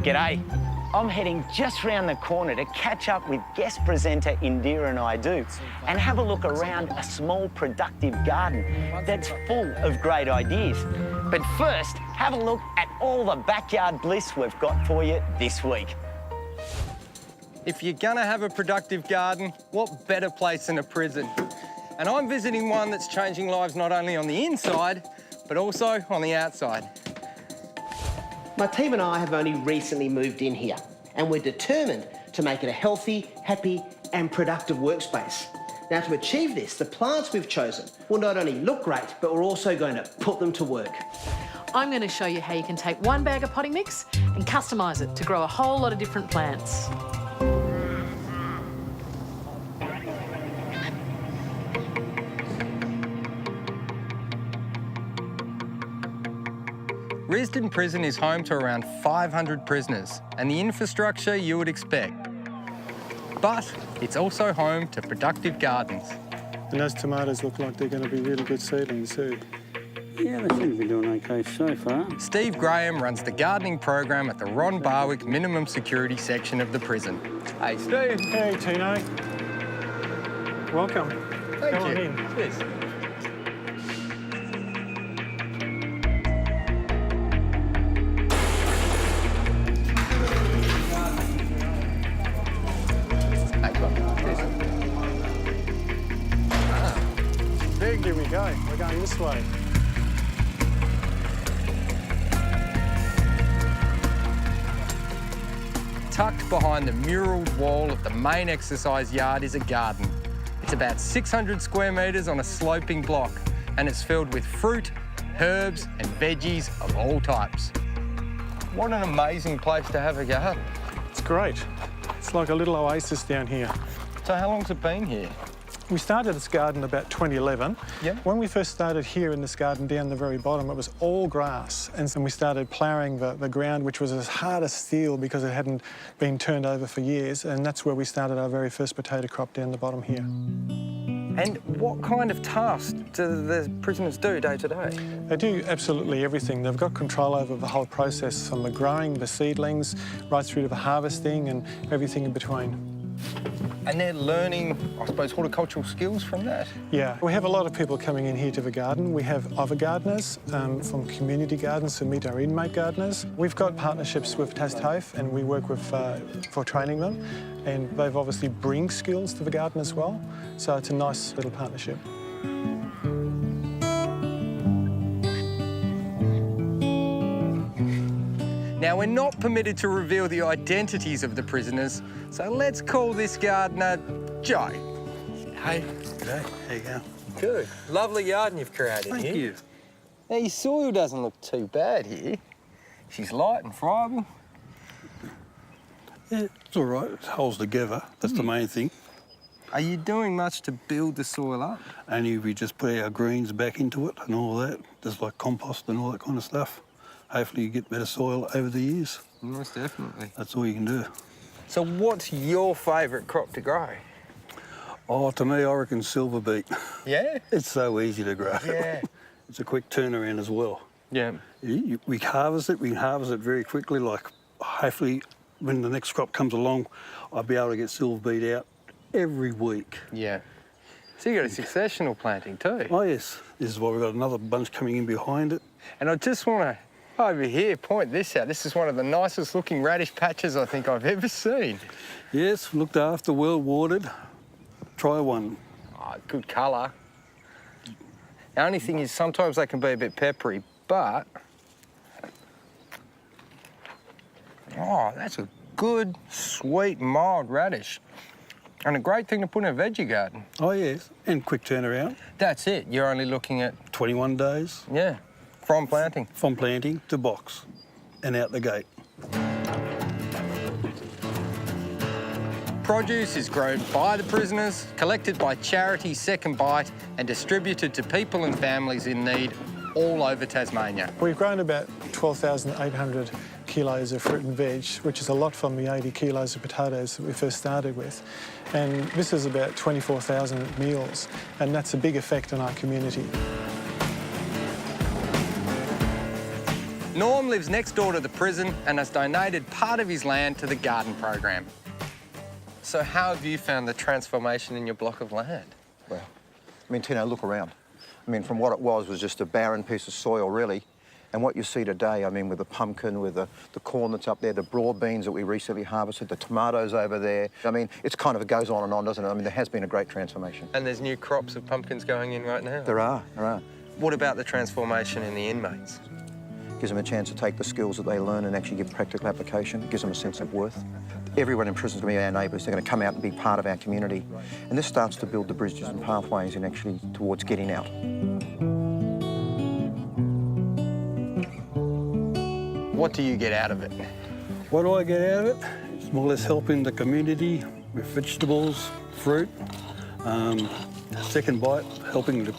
G'day. I'm heading just round the corner to catch up with guest presenter Indira and I do and have a look around a small productive garden that's full of great ideas. But first, have a look at all the backyard bliss we've got for you this week. If you're gonna have a productive garden, what better place than a prison? And I'm visiting one that's changing lives not only on the inside, but also on the outside. My team and I have only recently moved in here, and we're determined to make it a healthy, happy and productive workspace. Now, to achieve this, the plants we've chosen will not only look great, but we're also going to put them to work. I'm going to show you how you can take one bag of potting mix and customise it to grow a whole lot of different plants. Risdon Prison is home to around 500 prisoners and the infrastructure you would expect. But it's also home to productive gardens. And those tomatoes look like they're going to be really good seedlings too. Yeah, they seem to be doing okay so far. Steve Graham runs the gardening program at the Ron Barwick Minimum Security section of the prison. Hey, Steve. Hey, Tino. Welcome. Thank Come you. on in. Cheers. Here we go. We're going this way. Tucked behind the muralled wall of the main exercise yard is a garden. It's about 600 square metres on a sloping block, and it's filled with fruit, herbs and veggies of all types. What an amazing place to have a garden. It's great. It's like a little oasis down here. So how long's it been here? We started this garden about 2011. Yep. When we first started here in this garden down the very bottom, it was all grass. And so we started ploughing the ground, which was as hard as steel because it hadn't been turned over for years. And that's where we started our very first potato crop down the bottom here. And what kind of tasks do the prisoners do day to day? They do absolutely everything. They've got control over the whole process, from the growing, the seedlings, right through to the harvesting and everything in between. And they're learning, I suppose, horticultural skills from that? Yeah, we have a lot of people coming in here to the garden. We have other gardeners from community gardens who meet our inmate gardeners. We've got partnerships with TASTAFE and we work with for training them. And they've obviously bring skills to the garden as well. So it's a nice little partnership. Now, we're not permitted to reveal the identities of the prisoners, so let's call this gardener Joe. Hey. G'day. How you going? Good. Lovely garden you've created here. Thank you. Now, your soil doesn't look too bad here. She's light and friable. Yeah, it's all right. It holds together. That's the main thing. Are you doing much to build the soil up? Only we just put our greens back into it and all that, just like compost and all that kind of stuff. Hopefully you get better soil over the years. Most definitely. That's all you can do. So what's your favourite crop to grow? Oh, to me, I reckon silver beet. Yeah? It's so easy to grow. Yeah. It's a quick turnaround as well. Yeah. We harvest it. We can harvest it very quickly. Like, hopefully, when the next crop comes along, I'll be able to get silver beet out every week. Yeah. So you got a successional planting too? Oh, yes. This is why we've got another bunch coming in behind it. And I just want to, over here, point this out. This is one of the nicest looking radish patches I think I've ever seen. Yes, looked after, well watered. Try one. Oh, good colour. The only thing is sometimes they can be a bit peppery, but... Oh, that's a good, sweet, mild radish. And a great thing to put in a veggie garden. Oh, yes, and quick turnaround. That's it. You're only looking at... 21 days. Yeah, from planting. From planting to box and out the gate. Produce is grown by the prisoners, collected by charity Second Bite and distributed to people and families in need all over Tasmania. We've grown about 12,800 kilos of fruit and veg, which is a lot from the 80 kilos of potatoes that we first started with. And this is about 24,000 meals, and that's a big effect on our community. Norm lives next door to the prison and has donated part of his land to the garden program. So how have you found the transformation in your block of land? Well, I mean, Tino, look around. I mean, from what it was just a barren piece of soil, really. And what you see today, I mean, with the pumpkin, with the corn that's up there, the broad beans that we recently harvested, the tomatoes over there. I mean, it's kind of, it goes on and on, doesn't it? I mean, there has been a great transformation. And there's new crops of pumpkins going in right now? There are. What about the transformation in the inmates? Gives them a chance to take the skills that they learn and actually give practical application. Gives them a sense of worth. Everyone in prison is going to be our neighbours. They're going to come out and be part of our community. And this starts to build the bridges and pathways in actually towards getting out. What do you get out of it? What do I get out of it? It's more or less helping the community with vegetables, fruit. Second bite, helping the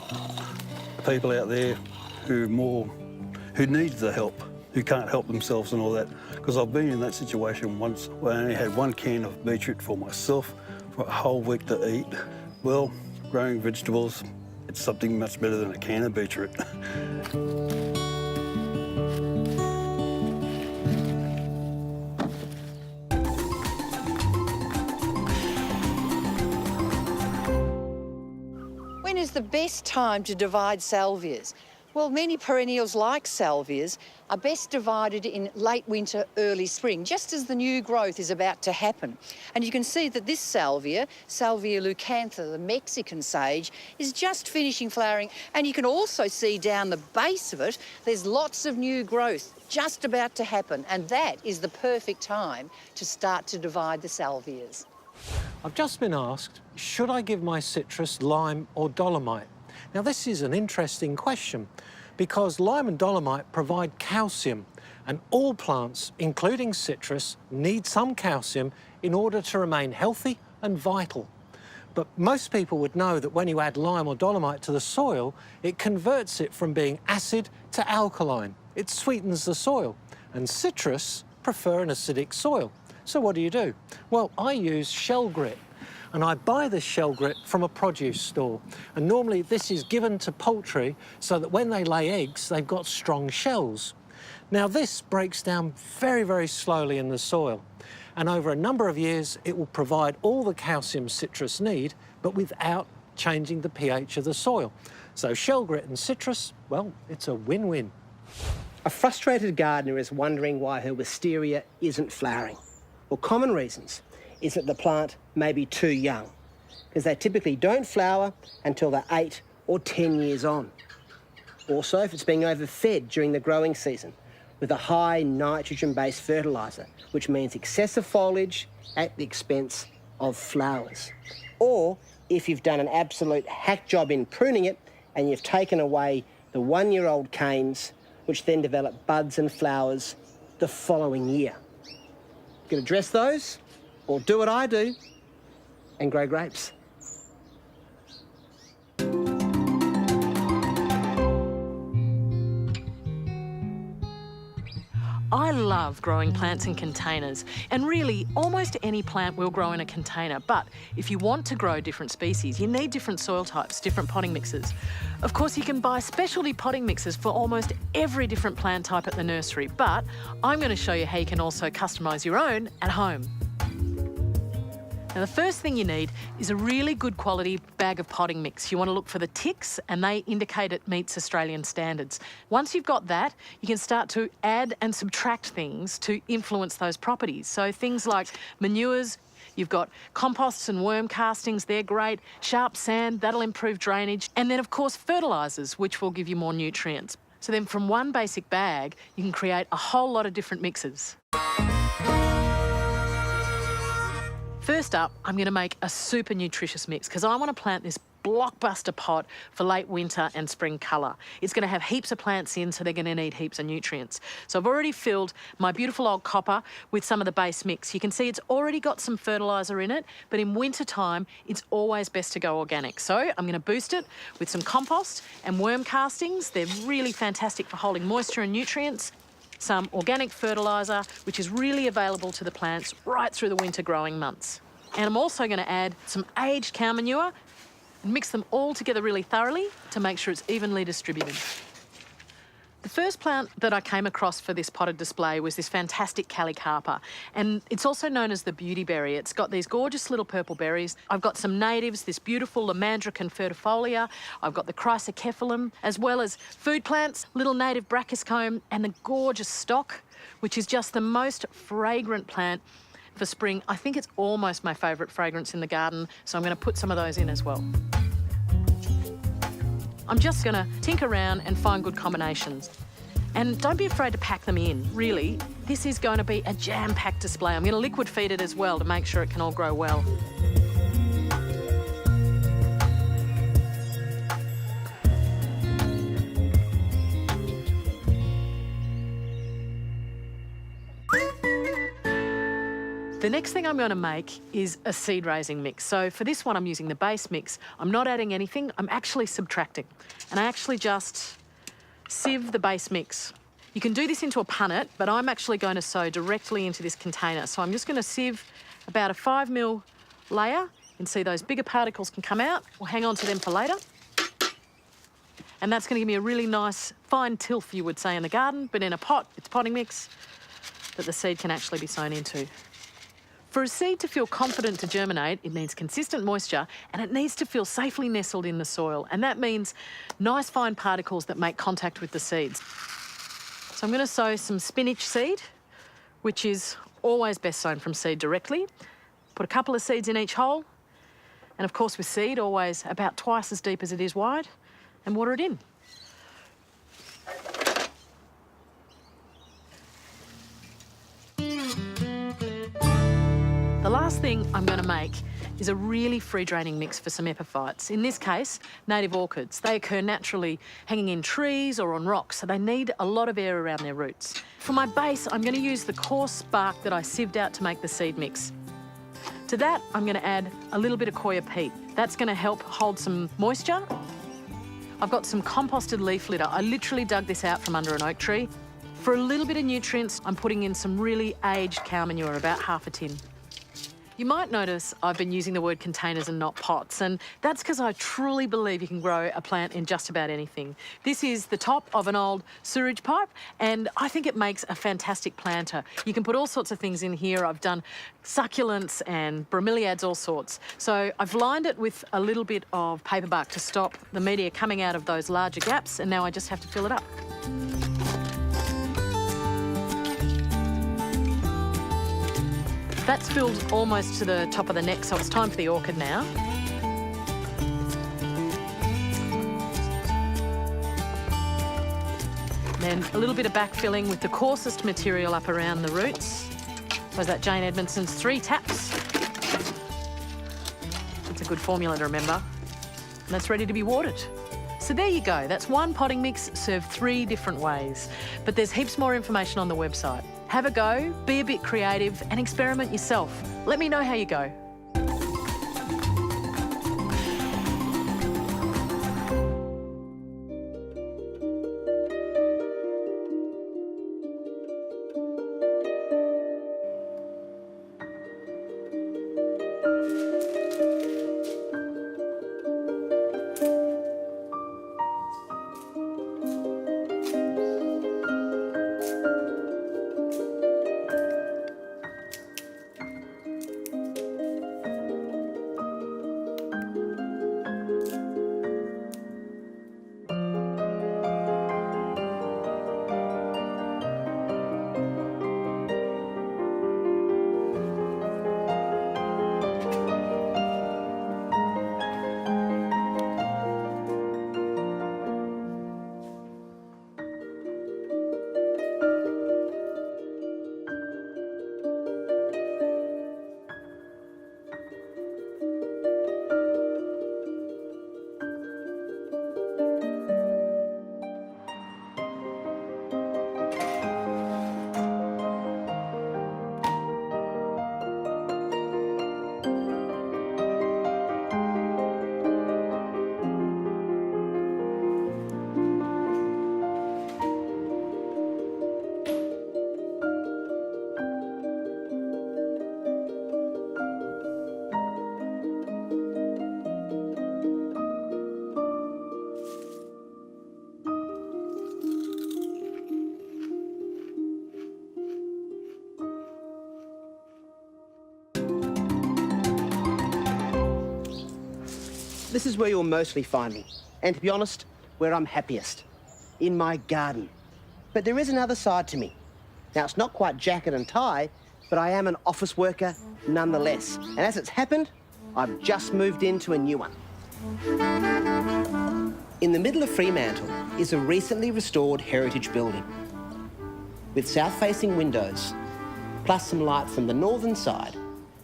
people out there who needs the help, who can't help themselves and all that. Because I've been in that situation once where I only had 1 can of beetroot for myself for a whole week to eat. Well, growing vegetables, it's something much better than a can of beetroot. When is the best time to divide salvias? Well, many perennials like salvias are best divided in late winter, early spring, just as the new growth is about to happen. And you can see that this salvia, Salvia leucantha, the Mexican sage, is just finishing flowering. And you can also see down the base of it, there's lots of new growth just about to happen. And that is the perfect time to start to divide the salvias. I've just been asked, should I give my citrus lime or dolomite? Now, this is an interesting question because lime and dolomite provide calcium, and all plants, including citrus, need some calcium in order to remain healthy and vital. But most people would know that when you add lime or dolomite to the soil, it converts it from being acid to alkaline. It sweetens the soil, and citrus prefer an acidic soil. So what do? Well, I use shell grit, and I buy this shell grit from a produce store. And normally this is given to poultry so that when they lay eggs, they've got strong shells. Now this breaks down very, very slowly in the soil. And over a number of years, it will provide all the calcium citrus need, but without changing the pH of the soil. So shell grit and citrus, well, it's a win-win. A frustrated gardener is wondering why her wisteria isn't flowering. Well, common reasons is that the plant may be too young, because they typically don't flower until they're 8 or 10 years on. Also, if it's being overfed during the growing season with a high nitrogen-based fertiliser, which means excessive foliage at the expense of flowers. Or if you've done an absolute hack job in pruning it and you've taken away the 1-year-old canes, which then develop buds and flowers the following year. You can address those, or do what I do and grow grapes. I love growing plants in containers, and really almost any plant will grow in a container. But if you want to grow different species, you need different soil types, different potting mixes. Of course, you can buy specialty potting mixes for almost every different plant type at the nursery, but I'm going to show you how you can also customise your own at home. Now, the first thing you need is a really good quality bag of potting mix. You want to look for the ticks, and they indicate it meets Australian standards. Once you've got that, you can start to add and subtract things to influence those properties. So things like manures, you've got composts and worm castings, they're great. Sharp sand, that'll improve drainage. And then, of course, fertilisers, which will give you more nutrients. So then from one basic bag, you can create a whole lot of different mixes. First up, I'm going to make a super nutritious mix because I want to plant this blockbuster pot for late winter and spring colour. It's going to have heaps of plants in, so they're going to need heaps of nutrients. So I've already filled my beautiful old copper with some of the base mix. You can see it's already got some fertiliser in it, but in winter time, it's always best to go organic. So I'm going to boost it with some compost and worm castings. They're really fantastic for holding moisture and nutrients. Some organic fertiliser, which is really available to the plants right through the winter growing months. And I'm also going to add some aged cow manure and mix them all together really thoroughly to make sure it's evenly distributed. The first plant that I came across for this potted display was this fantastic Calicarpa, and it's also known as the beauty berry. It's got these gorgeous little purple berries. I've got some natives, this beautiful Lamandra confertifolia. I've got the Chrysocephalum, as well as food plants, little native Brachyscome, and the gorgeous stock, which is just the most fragrant plant for spring. I think it's almost my favourite fragrance in the garden, so I'm going to put some of those in as well. I'm just going to tinker around and find good combinations. And don't be afraid to pack them in, really. This is going to be a jam-packed display. I'm going to liquid feed it as well to make sure it can all grow well. The next thing I'm going to make is a seed raising mix. So for this one, I'm using the base mix. I'm not adding anything, I'm actually subtracting. And I actually just sieve the base mix. You can do this into a punnet, but I'm actually going to sow directly into this container. So I'm just going to sieve about a 5 ml layer. You can see those bigger particles can come out. We'll hang on to them for later. And that's going to give me a really nice fine tilth, you would say, in the garden, but in a pot, it's potting mix that the seed can actually be sown into. For a seed to feel confident to germinate, it needs consistent moisture and it needs to feel safely nestled in the soil. And that means nice fine particles that make contact with the seeds. So I'm going to sow some spinach seed, which is always best sown from seed directly. Put a couple of seeds in each hole. And of course with seed, always about twice as deep as it is wide, and water it in. The last thing I'm going to make is a really free-draining mix for some epiphytes. In this case, native orchids. They occur naturally hanging in trees or on rocks, so they need a lot of air around their roots. For my base, I'm going to use the coarse bark that I sieved out to make the seed mix. To that, I'm going to add a little bit of coir peat. That's going to help hold some moisture. I've got some composted leaf litter. I literally dug this out from under an oak tree. For a little bit of nutrients, I'm putting in some really aged cow manure, about half a tin. You might notice I've been using the word containers and not pots, and that's because I truly believe you can grow a plant in just about anything. This is the top of an old sewerage pipe, and I think it makes a fantastic planter. You can put all sorts of things in here. I've done succulents and bromeliads, all sorts. So I've lined it with a little bit of paper bark to stop the media coming out of those larger gaps, and now I just have to fill it up. That's filled almost to the top of the neck, so it's time for the orchid now. Then a little bit of backfilling with the coarsest material up around the roots. Was that Jane Edmondson's 3 taps? It's a good formula to remember. And that's ready to be watered. So there you go. That's one potting mix served 3 different ways. But there's heaps more information on the website. Have a go, be a bit creative and experiment yourself. Let me know how you go. This is where you'll mostly find me. And to be honest, where I'm happiest. In my garden. But there is another side to me. Now, it's not quite jacket and tie, but I am an office worker nonetheless. And as it's happened, I've just moved into a new one. In the middle of Fremantle is a recently restored heritage building with south-facing windows, plus some light from the northern side.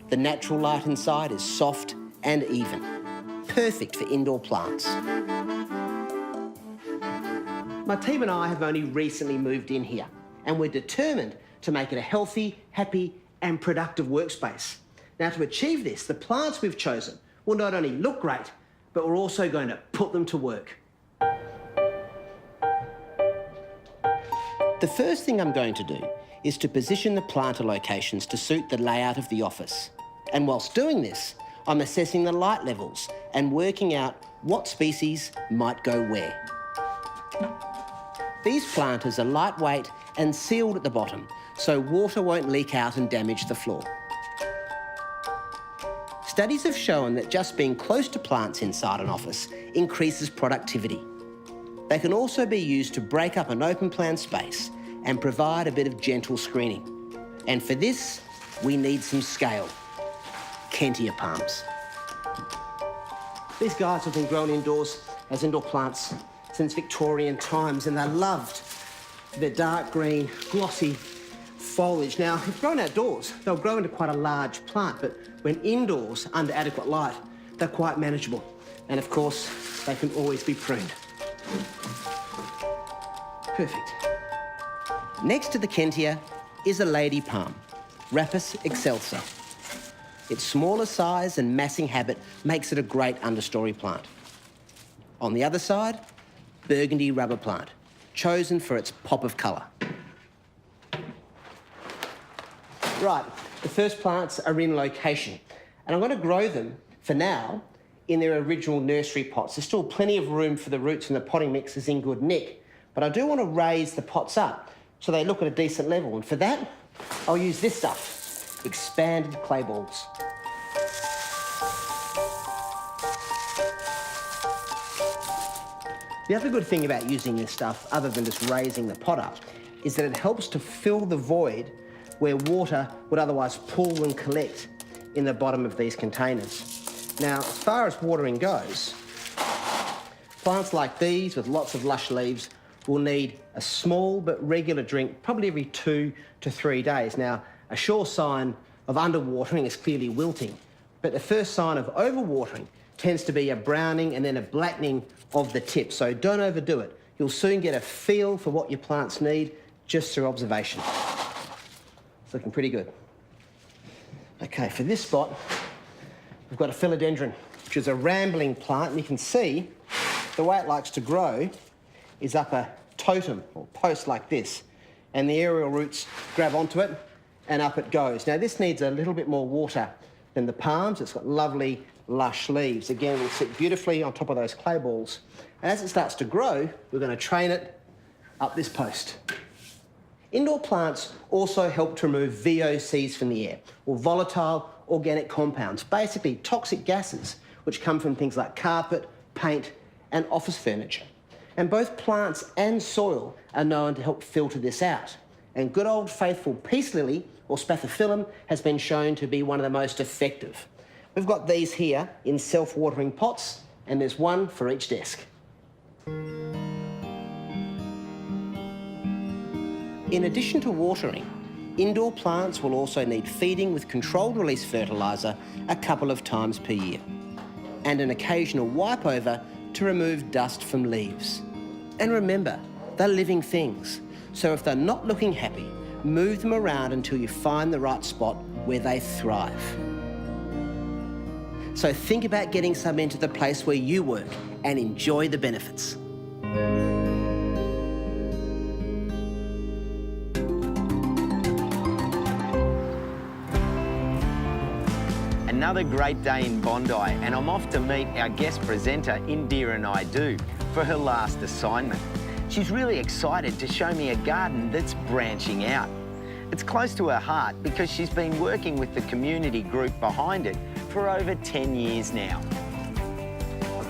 The natural light inside is soft and even, perfect for indoor plants. My team and I have only recently moved in here, and we're determined to make it a healthy, happy and productive workspace. Now, to achieve this, the plants we've chosen will not only look great, but we're also going to put them to work. The first thing I'm going to do is to position the planter locations to suit the layout of the office. And whilst doing this, I'm assessing the light levels and working out what species might go where. These planters are lightweight and sealed at the bottom, so water won't leak out and damage the floor. Studies have shown that just being close to plants inside an office increases productivity. They can also be used to break up an open plan space and provide a bit of gentle screening. And for this, we need some scale. Kentia palms. These guys have been grown indoors as indoor plants since Victorian times, and they're loved for their dark green, glossy foliage. Now, if grown outdoors, they'll grow into quite a large plant, but when indoors, under adequate light, they're quite manageable. And of course, they can always be pruned. Perfect. Next to the Kentia is a lady palm, Rapis excelsa. Its smaller size and massing habit makes it a great understory plant. On the other side, burgundy rubber plant, chosen for its pop of colour. Right, the first plants are in location, and I'm going to grow them, for now, in their original nursery pots. There's still plenty of room for the roots and the potting mix is in good nick, but I do want to raise the pots up so they look at a decent level, and for that, I'll use this stuff, expanded clay balls. The other good thing about using this stuff, other than just raising the pot up, is that it helps to fill the void where water would otherwise pool and collect in the bottom of these containers. Now, as far as watering goes, plants like these with lots of lush leaves will need a small but regular drink probably every 2 to 3 days. Now, a sure sign of underwatering is clearly wilting, but the first sign of overwatering tends to be a browning and then a blackening of the tip, so don't overdo it. You'll soon get a feel for what your plants need just through observation. It's looking pretty good. Okay, for this spot, we've got a philodendron, which is a rambling plant, and you can see the way it likes to grow is up a totem or post like this, and the aerial roots grab onto it and up it goes. Now, this needs a little bit more water than the palms. It's got lovely lush leaves. Again, will sit beautifully on top of those clay balls. And as it starts to grow, we're going to train it up this post. Indoor plants also help to remove VOCs from the air, or volatile organic compounds, basically toxic gases, which come from things like carpet, paint, and office furniture. And both plants and soil are known to help filter this out. And good old faithful peace lily, or spathiphyllum, has been shown to be one of the most effective. We've got these here in self-watering pots, and there's one for each desk. In addition to watering, indoor plants will also need feeding with controlled release fertiliser a couple of times per year, and an occasional wipe over to remove dust from leaves. And remember, they're living things, so if they're not looking happy, move them around until you find the right spot where they thrive. So think about getting some into the place where you work and enjoy the benefits. Another great day in Bondi, and I'm off to meet our guest presenter, Indira Naidu, for her last assignment. She's really excited to show me a garden that's branching out. It's close to her heart because she's been working with the community group behind it for over 10 years now.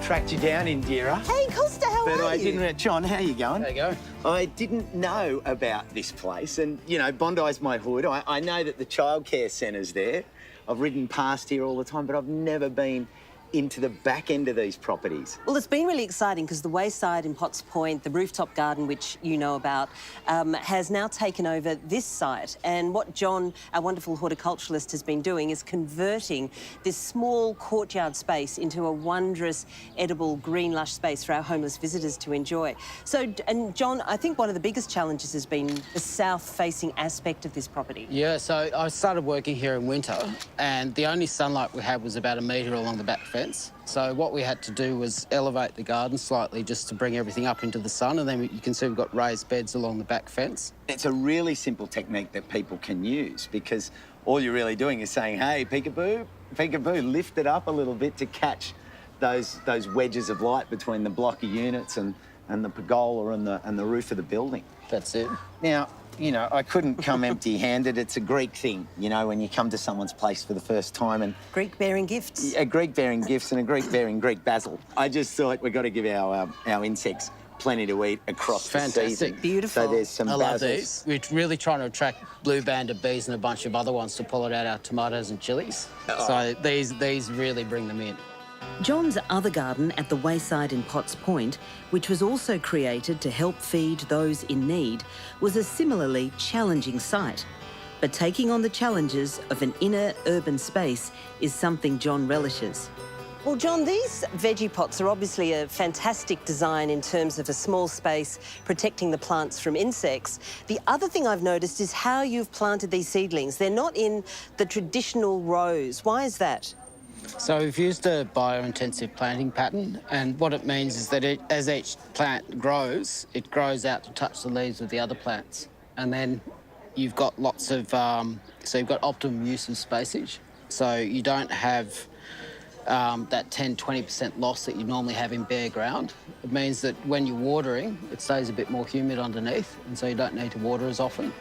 tracked you down, Indira. Hey, Costa, how But are I you? didn't... John, how you going? There you go. I didn't know about this place, and, you know, Bondi's my hood. I know that the childcare centre's there. I've ridden past here all the time, but I've never been into the back end of these properties. Well, it's been really exciting because the Wayside in Potts Point, the rooftop garden, which you know about, has now taken over this site. And what John, our wonderful horticulturalist, has been doing is converting this small courtyard space into a wondrous, edible, green, lush space for our homeless visitors to enjoy. So, and John, I think one of the biggest challenges has been the south-facing aspect of this property. Yeah, so I started working here in winter, and the only sunlight we had was about 1 metre along the back fence. So what we had to do was elevate the garden slightly just to bring everything up into the sun, and then you can see we've got raised beds along the back fence. It's a really simple technique that people can use, because all you're really doing is saying, hey, peekaboo, peekaboo, lift it up a little bit to catch those wedges of light between the block of units and the pergola and the roof of the building. That's it. Now, you know, I couldn't come empty-handed. It's a Greek thing, you know, when you come to someone's place for the first time and... Greek bearing gifts. A Greek bearing gifts and a Greek bearing Greek basil. I just thought we've got to give our insects plenty to eat across the season. Beautiful. So there's some I love basils. these. We're really trying to attract blue-banded bees and a bunch of other ones to pollinate out our tomatoes and chilies. So these really bring them in. John's other garden at the Wayside in Potts Point, which was also created to help feed those in need, was a similarly challenging site. But taking on the challenges of an inner urban space is something John relishes. Well, John, these veggie pots are obviously a fantastic design in terms of a small space protecting the plants from insects. The other thing I've noticed is how you've planted these seedlings. They're not in the traditional rows. Why is that? So we've used a bio-intensive planting pattern, and what it means is that as each plant grows, it grows out to touch the leaves of the other plants. And then you've got lots of, so you've got optimum use of spacage. So you don't have that 10-20% loss that you normally have in bare ground. It means that when you're watering, it stays a bit more humid underneath, and so you don't need to water as often.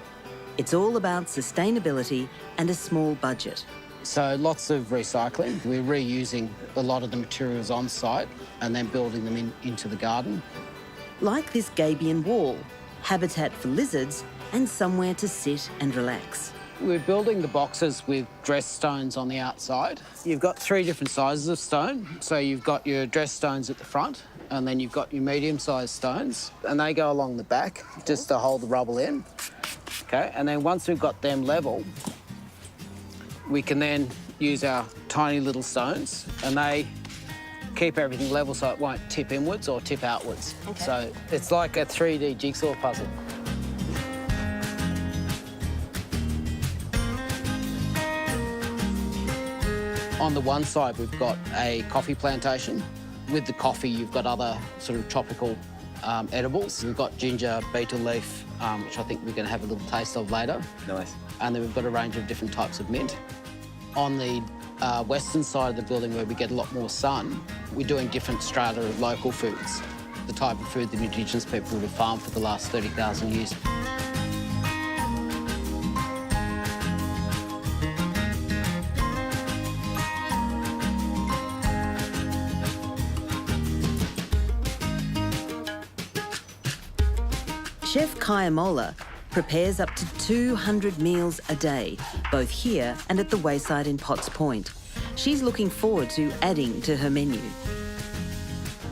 It's all about sustainability and a small budget. So lots of recycling. We're reusing a lot of the materials on site and then building them into the garden. Like this gabion wall, habitat for lizards and somewhere to sit and relax. We're building the boxes with dress stones on the outside. You've got 3 different sizes of stone. So you've got your dress stones at the front, and then you've got your medium-sized stones, and they go along the back just to hold the rubble in. Okay, and then once we've got them level, we can then use our tiny little stones, and they keep everything level so it won't tip inwards or tip outwards. Okay. So it's like a 3D jigsaw puzzle. On the one side, we've got a coffee plantation. With the coffee, you've got other sort of tropical edibles. We've got ginger, beetle leaf, which I think we're going to have a little taste of later. Nice. And then we've got a range of different types of mint. On the western side of the building, where we get a lot more sun, we're doing different strata of local foods, the type of food that Indigenous people would have farmed for the last 30,000 years. Chef Kaya Mola prepares up to 200 meals a day, both here and at the Wayside in Potts Point. She's looking forward to adding to her menu.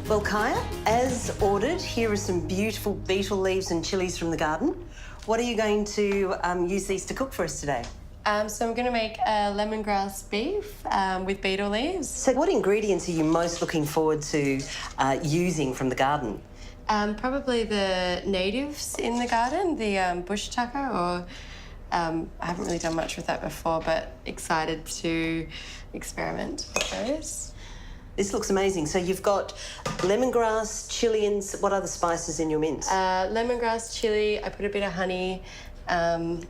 Well, Kaya, as ordered, here are some beautiful beetle leaves and chilies from the garden. What are you going to use these to cook for us today? So I'm going to make a lemongrass beef with beetle leaves. So what ingredients are you most looking forward to using from the garden? Probably the natives in the garden, the bush tucker, or I haven't really done much with that before, but excited to experiment with those. This looks amazing. So you've got lemongrass, chili, and what other spices in your mince? Lemongrass, chili, I put a bit of honey, and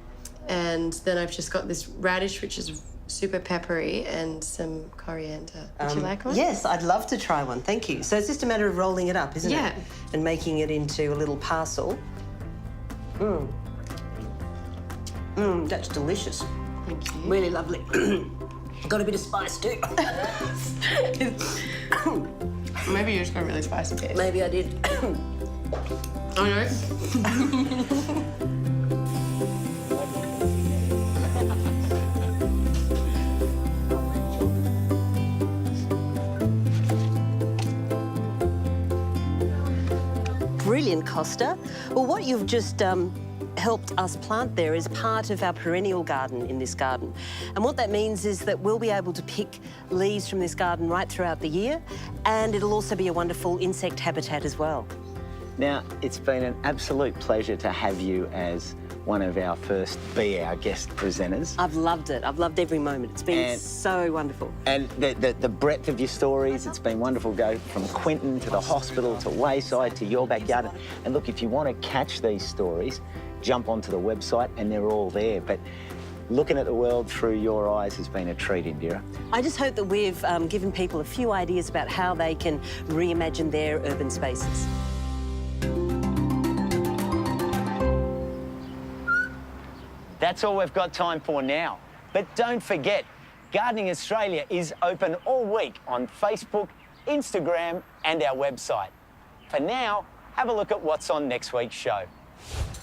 then I've just got this radish, which is super peppery, and some coriander. Would you like one? Yes, I'd love to try one, thank you. So it's just a matter of rolling it up, isn't it? Yeah. And making it into a little parcel. That's delicious. Thank you. Really lovely. Got a bit of spice too. Maybe you just got really spicy taste. Maybe I did. Oh, no? Brilliant, Costa. Well, what you've just helped us plant there is part of our perennial garden in this garden. And what that means is that we'll be able to pick leaves from this garden right throughout the year, and it'll also be a wonderful insect habitat as well. Now, it's been an absolute pleasure to have you as one of our first Be Our Guest presenters. I've loved it. I've loved every moment. It's been so wonderful. And the breadth of your stories, it's been wonderful. Go from Quentin to the hospital to Wayside to your backyard. And look, if you want to catch these stories, jump onto the website and they're all there. But looking at the world through your eyes has been a treat, Indira. I just hope that we've given people a few ideas about how they can reimagine their urban spaces. That's all we've got time for now. But don't forget, Gardening Australia is open all week on Facebook, Instagram and our website. For now, have a look at what's on next week's show.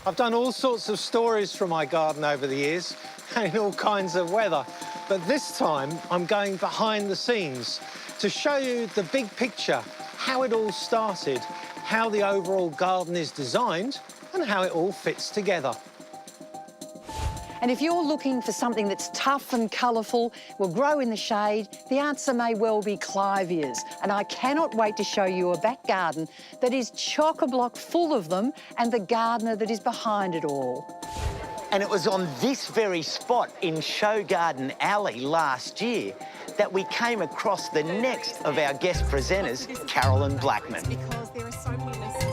I've done all sorts of stories from my garden over the years, and in all kinds of weather. But this time, I'm going behind the scenes to show you the big picture, how it all started, how the overall garden is designed, and how it all fits together. And if you're looking for something that's tough and colourful, will grow in the shade, the answer may well be clivias. And I cannot wait to show you a back garden that is chock-a-block full of them and the gardener that is behind it all. And it was on this very spot in Show Garden Alley last year that we came across the next of our guest presenters, Carolyn Blackman. Because there are so many